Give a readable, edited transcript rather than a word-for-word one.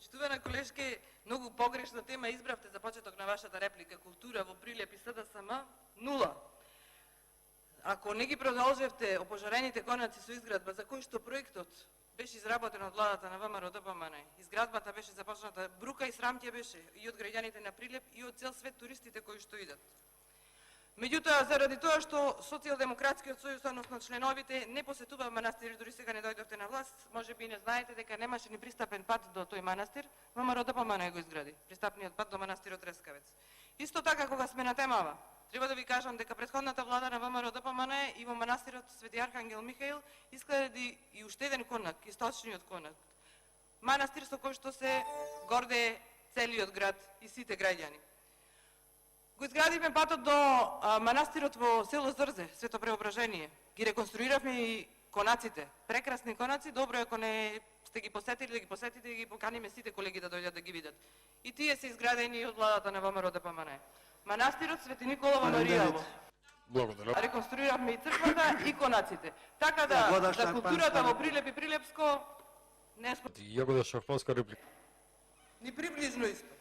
Почитувана колешке, многу погрешна тема избравте за почеток на вашата реплика. Култура во Прилеп и СДСМ, нула. Ако не ги продолжевте опожарените конаци со изградба, за кој што проектот беше изработен од владата на ВМРО ДПМН, изградбата беше започната, брука и срам ќе беше и од граѓаните на Прилеп и од цел свет туристите кои што идат. Меѓутоа, заради тоа што Социјалдемократскиот сојуз, односно членовите, не посетува манастир, дури сега не дојдовте на власт, може би не знаете дека немаше ни пристапен пат до тој манастир, ВМРО ДПМН го изгради, пристапниот пат до манастирот Трескавец. Исто така, кога сме на темава, треба да ви кажам дека претходната влада на ВМРО ДПМН и во манастирот Свети Архангел Михаил изгради и уште еден конак, источниот конак. Манастир со кој што се гордее целиот град и сите граѓани. Го изградивме патот до манастирот во село Зрзе, Свето Преображение. Ги реконструиравме и конаците. Прекрасни конаци, добро ако не сте ги посетили, да ги посетите и ги поканиме сите колеги да дојдат да ги видат. И тие се изградени од владата на ВМРО ДПМН. Манастирот Свети Никола во Маријаво. Благодарам. Реконструиравме и црквата и конаците. Така да, за културата во Прилеп и Прилепско не сме... Јагода Шахманска реплика. Ни приближно исто.